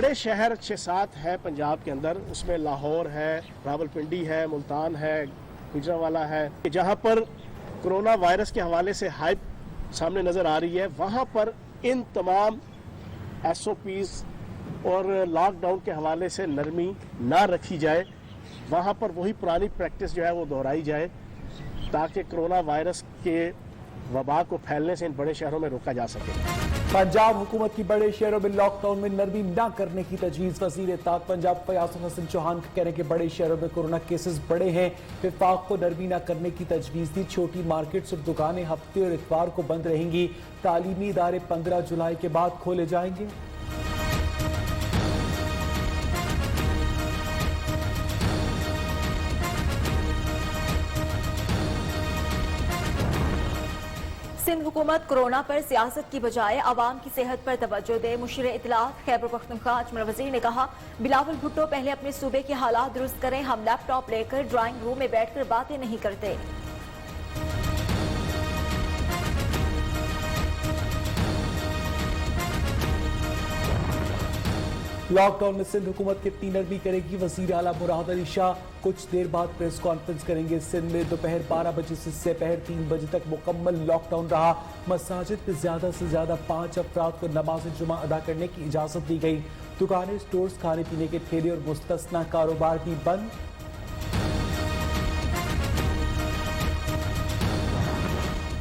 बड़े शहर 6-7 है पंजाब के अंदर, उसमें लाहौर है, रावलपिंडी है, मुल्तान है, गुजरांवाला है, जहां पर कोरोना वायरस के हवाले से हाइप सामने नजर आ रही है। वहां पर इन तमाम SOPs और लॉकडाउन के हवाले से नरमी ना रखी जाए, वहां पर वही पुरानी प्रैक्टिस जो है वो दोहराई जाए, ताकि कोरोना वायरस के वबा को फैलने से इन बड़े शहरों में रोका जा सके। पंजाब हुकूमत की बड़े शहरों में लॉकडाउन में नरमी न करने की तजवीज़। वज़ीर इत्तेहाद पंजाब फयाज हसन चौहान का कहना है कि बड़े शहरों में कोरोना केसेस बढ़े हैं, विफाक को नरमी न करने की तजवीज़ दी। छोटी मार्केट्स और दुकानें हफ्ते और इतवार को बंद रहेंगी। तालीमी इदारे 15 जुलाई के बाद खोले जाएंगे। सिंध हुकूमत कोरोना पर सियासत की बजाय आवाम की सेहत पर तवज्जो दे। मुशीर इत्तलात खैबर पख्तूनख्वा अजमल वजीर ने कहा, बिलावल भुट्टो पहले अपने सूबे के हालात दुरुस्त करें, हम लैपटॉप लेकर ड्राइंग रूम में बैठकर बातें नहीं करते। लॉकडाउन में सिंध हुकूमत कितनी नरमी करेगी, वज़ीर आला मुराद अली शाह कुछ देर बाद प्रेस कॉन्फ्रेंस करेंगे। सिंध में दोपहर 12 बजे से दोपहर 3 बजे तक मुकम्मल लॉकडाउन रहा। मसाजिद में ज्यादा से ज्यादा 5 अफराद को नमाज जुमा अदा करने की इजाजत दी गई। दुकानें, स्टोर्स, खाने पीने के ठेले और मुस्तस्ना कारोबार भी बंद।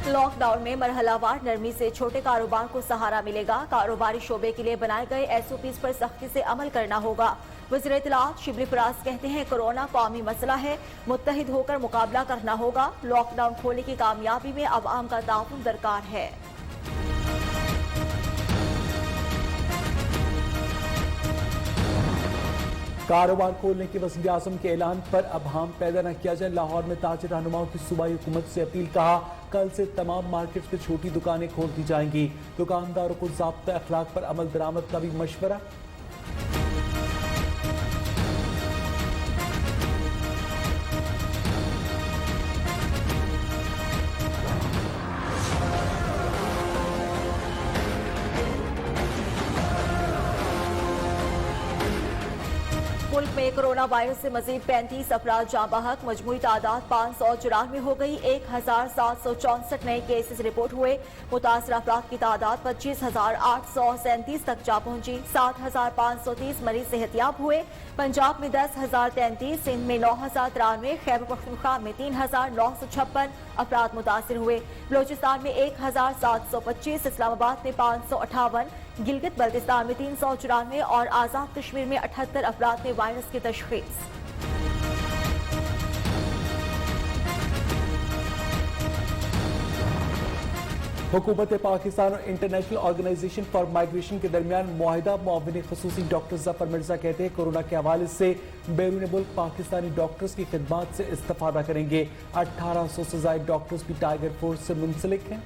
लॉकडाउन में मरहलावार नरमी से छोटे कारोबार को सहारा मिलेगा। कारोबारी शोबे के लिए बनाए गए SOPs पर सख्ती से अमल करना होगा। वज़ीर इत्तलात शिबली फराज कहते हैं, कोरोना कौमी मसला है, मुत्तहिद होकर मुकाबला करना होगा। लॉकडाउन खोलने की कामयाबी में अवाम का ताउन दरकार है। कारोबार खोलने के वज़ीर आज़म के ऐलान पर अबहाम पैदा न किया जाए। लाहौर में ताजिर रहनुमाओं की सूबाई हुकूमत से अपील। कहा, कल से तमाम मार्केट्स में छोटी दुकानें खोल दी जाएंगी। दुकानदारों को ज़ाब्ता अखलाक पर अमल दरामद का भी मशवरा। मुल्क में कोरोना वायरस से मजीद 35 अफराद जाँ बहक। मजमूई तादाद 594 हो गई। 1764 नए केसेस रिपोर्ट हुए। मुतासर अफराद की तादाद 25,837 तक जा पहुंची। 7,530 मरीज सेहतियाब हुए। पंजाब में 10,033, सिंध में 9,093, खैबर पख्तूनख्वा में 3,956 अफराद मुतासर हुए। बलोचिस्तान में 1,725, इस्लामाबाद में 558, गिलगित बल्तिस्तान में 394 और आजाद कश्मीर में 78 अफराद में वायरस की तशखीस। हुकूमत पाकिस्तान और इंटरनेशनल ऑर्गेनाइजेशन फॉर माइग्रेशन के दरमियान मुआहिदा। मुआविन खसूसी डॉक्टर जफर मिर्जा कहते हैं, कोरोना के हवाले से बैरून मुल्क पाकिस्तानी डॉक्टर्स की खिदमात से इस्तेफादा करेंगे। 1800 से ज़ायद डॉक्टर्स भी टाइगर फोर्स से मुंसलिक हैं।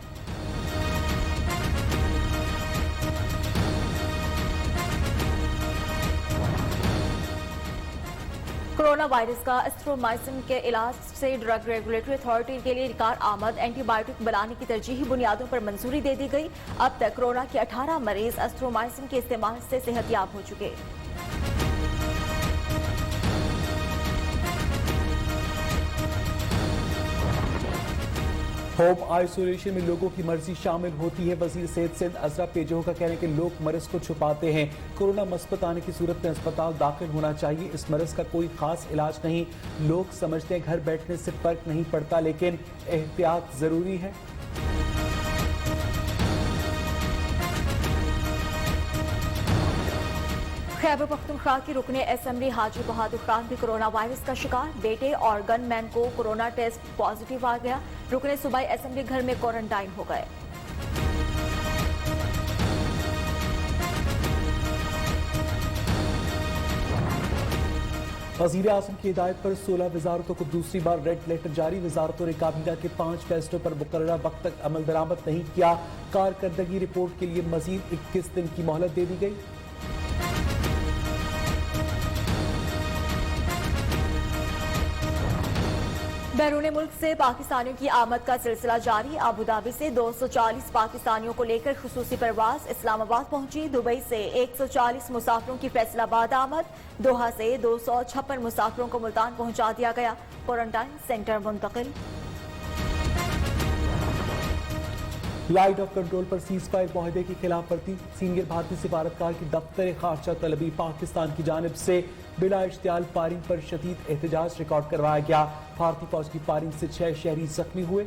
कोरोना वायरस का एस्ट्रोमाइसिन के इलाज से ड्रग रेगुलेटरी अथॉरिटी के लिए कार आमद एंटीबायोटिक बनाने की तरजीही बुनियादों पर मंजूरी दे दी गई। अब तक कोरोना के 18 मरीज एस्ट्रोमाइसिन के इस्तेमाल से सेहतियाब हो चुके। होम आइसोलेशन में लोगों की मर्जी शामिल होती है। वजीर सेहत सिंध अजरा पेजो का कहना है कि लोग मर्ज को छुपाते हैं। कोरोना मस्बत आने की सूरत में अस्पताल दाखिल होना चाहिए। इस मर्ज का कोई खास इलाज नहीं। लोग समझते हैं घर बैठने से फर्क नहीं पड़ता, लेकिन एहतियात जरूरी है। खैबर पख्तूनख्वा की रुकने असेंबली हाजी बहादुर खान भी कोरोना वायरस का शिकार। बेटे और गनमैन को कोरोना टेस्ट पॉजिटिव आ गया। रुकने सूबाई असेंबली घर में क्वारंटाइन हो गए। वज़ीर आज़म की हिदायत पर 16 वजारतों को दूसरी बार रेड लेटर जारी। वजारतों ने काबीना के 5 फैसलों पर मुकर्ररा वक्त तक अमल दरामद नहीं किया। कारकर्दगी रिपोर्ट के लिए मजीद 21 दिन की मोहलत दे दी गई। बैरून मुल्क से पाकिस्तानियों की आमद का सिलसिला जारी। अबू धाबी से 240 पाकिस्तानियों को लेकर खुसूसी परवाज इस्लामाबाद पहुंची। दुबई से 140 मुसाफिरों की फैसलाबाद आमद। दोहा से 256 मुसाफिरों को मुल्तान पहुंचा दिया गया। क्वारंटाइन सेंटर मुंतकिल। लाइट ऑफ कंट्रोल पर सीज फायर माहदे की खिलाफ वर्जी। सीनियर भारतीय सिफारतकार की दफ्तर खारजा तलबी पाकिस्तान की जानिब से बिला इश्तियाल फायरिंग पर शदीद एहतजाज रिकॉर्ड करवाया गया। भारतीय फौज की फायरिंग से 6 शहरी जख्मी हुए।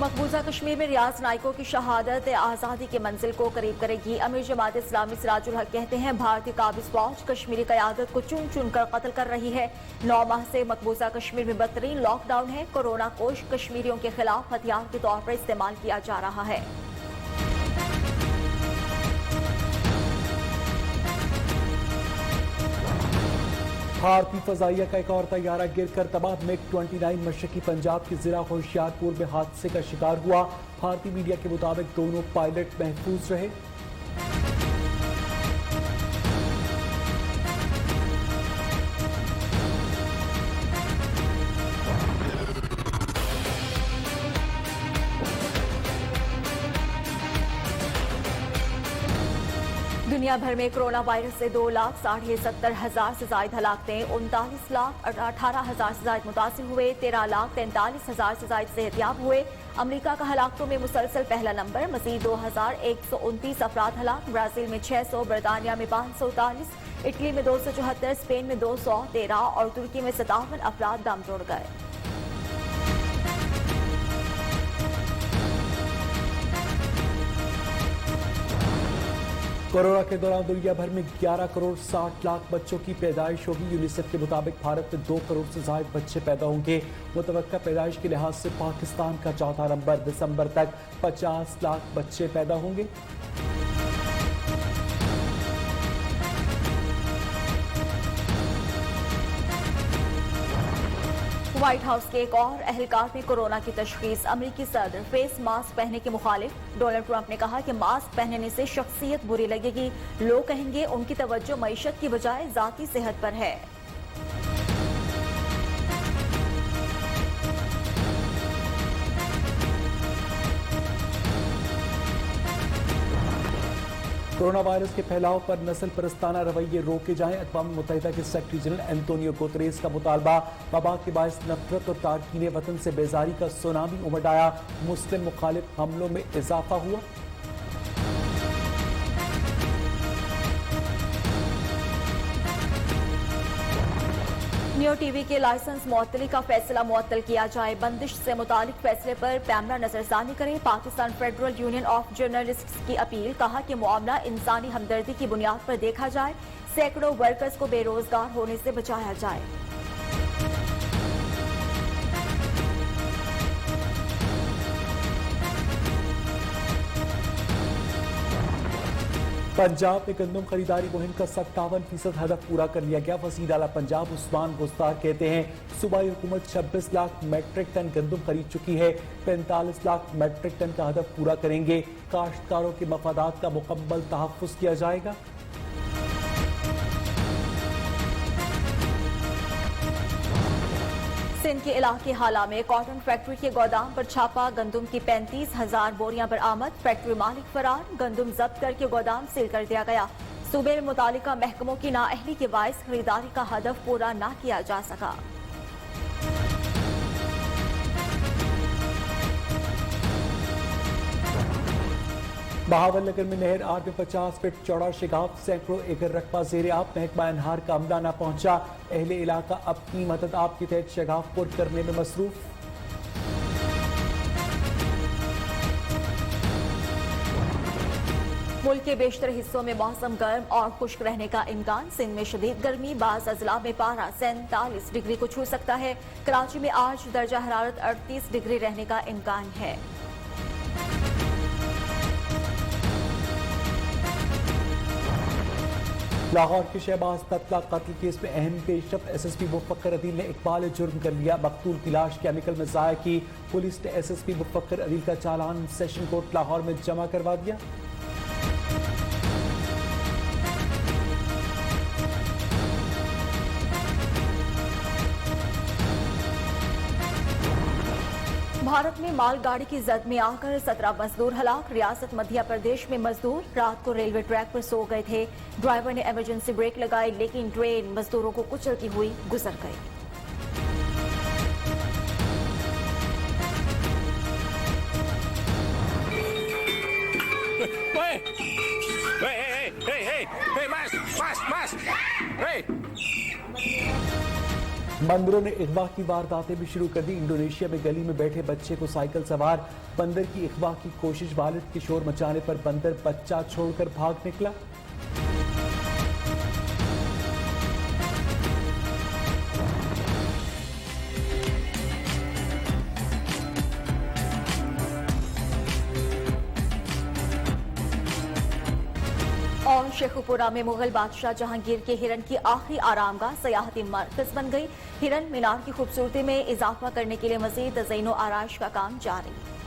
मकबूजा कश्मीर में रियाज नाइको की शहादत आज़ादी के मंजिल को करीब करेगी। अमीर जमात इस्लामी सिराजुल हक कहते हैं भारतीय काबिज फौज कश्मीरी क़यादत को चुन चुन कर कत्ल कर रही है। 9 माह से मकबूजा कश्मीर में बदतरीन लॉकडाउन है। कोरोना कोश कश्मीरियों के खिलाफ हथियार के तौर पर इस्तेमाल किया जा रहा है। भारतीय फजाइया का एक और तैयारा गिरकर तबाह। MiG-29 मशरकी पंजाब के जिला होशियारपुर में हादसे का शिकार हुआ। भारतीय मीडिया के मुताबिक दोनों पायलट महफूज रहे। दुनिया भर में कोरोना वायरस से 2,70,70,000 से ज्यादा हलाकतें, 39,18,000 से ज्यादा मुतासिर हुए, 13,43,000 से ज्यादा सेहतियाब हुए। अमेरिका का हलाकतों में मुसलसल पहला नंबर, मजीद 2,129 अफराद हलाक। ब्राजील में 600, बरतानिया में 539, इटली में 274, स्पेन में 213 और तुर्की में 57 अफराद दम तोड़ गए। कोरोना के दौरान दुनिया भर में 11 करोड़ 60 लाख बच्चों की पैदाइश होगी। यूनिसेफ के मुताबिक भारत में 2 करोड़ से ज्यादा बच्चे पैदा होंगे। मुतवक्का पैदाइश के लिहाज से पाकिस्तान का चौथा नंबर। दिसंबर तक 50 लाख बच्चे पैदा होंगे। व्हाइट हाउस के एक और एहलकार में कोरोना की तशखीस। अमेरिकी सदर फेस मास्क पहनने के मुखालिफ। डोनाल्ड ट्रंप ने कहा कि मास्क पहनने से शख्सियत बुरी लगेगी। लोग कहेंगे उनकी तवज्जो मईशत की बजाय जाती सेहत पर है। कोरोना वायरस के फैलाव पर नस्ल परस्ताना रवैये रोके जाएं। अक़वाम मुत्तहिदा के सेक्रेटरी जनरल एंटोनियो गुतरेस का मुतालबा। वबा के बायस नफरत और तारकीन वतन से बेजारी का सुनामी उमड़ आया। मुस्लिम मुखालिफ हमलों में इजाफा हुआ। नियो टीवी के लाइसेंस मुअत्तली का फैसला मुअत्तल किया जाए। बंदिश से मुतालिक फैसले पर पैमरा नजरसानी करें। Pakistan federal union of journalists की अपील। कहा कि मामला इंसानी हमदर्दी की बुनियाद पर देखा जाए। सैकड़ों वर्कर्स को बेरोजगार होने से बचाया जाए। पंजाब में गंदम खरीदारी मुहिम का 57% हदफ पूरा कर लिया गया। वज़ीर आला पंजाब उस्मान गुस्तार कहते हैं सूबाई हुकूमत 26 लाख मैट्रिक टन गंदम खरीद चुकी है। 45 लाख मैट्रिक टन का हदफ पूरा करेंगे। काश्तकारों के मफादात का मुकम्मल तहफ़्फ़ुज़ किया जाएगा। सिंध के इलाके हाला में कॉटन फैक्ट्री के गोदाम पर छापा। गंदम की 35,000 बोरियां बरामद। फैक्ट्री मालिक फरार। गंदम जब्त करके गोदाम सील कर दिया गया। सूबे में मुतालिका महकमों की नाअहली के बायस खरीदारी का हदफ पूरा न किया जा सका। बहावलनगर में नहर आर में 50 फीट चौड़ा शिगाफ, सैकड़ों एकड़ रकबा जेर आब। महकमा अनहार का अमला न पहुंचा। अहले इलाका अपनी मदद आप के तहत शिगाफ पुर करने में मसरूफ। मुल्क के बेशतर हिस्सों में मौसम गर्म और खुश्क रहने का इम्कान। सिंध में शदीद गर्मी, बाज़ अजला में पारा 47 डिग्री को छू सकता है। कराची में आज दर्जा हरारत 38 डिग्री रहने का इम्कान है। लाहौर के शहबाज ततला कत्ल केस में अहम पेशरफ एसएसपी मुफक्कर अदील ने इकबाल जुर्म कर लिया। मकतूल की लाश केमिकल में जाया की। पुलिस ने एसएसपी मुफक्कर अदील का चालान सेशन कोर्ट लाहौर में जमा करवा दिया। भारत में मालगाड़ी की जद में आकर 17 मजदूर हलाक। रियासत मध्य प्रदेश में मजदूर रात को रेलवे ट्रैक पर सो गए थे। ड्राइवर ने इमरजेंसी ब्रेक लगाई, लेकिन ट्रेन मजदूरों को कुचलती हुई गुजर गई। बंदरों ने अगवा की वारदातें भी शुरू कर दी। इंडोनेशिया में गली में बैठे बच्चे को साइकिल सवार बंदर की अगवा की कोशिश, वालिद के शोर मचाने पर बंदर बच्चा छोड़कर भाग निकला। और शेखुपुरा में मुगल बादशाह जहांगीर के हिरन की आखिरी आरामगाह सयाहती मरकज बन गई। हिरन मीनार की खूबसूरती में इजाफा करने के लिए मजीद ज़ैनो आराइश का काम जारी।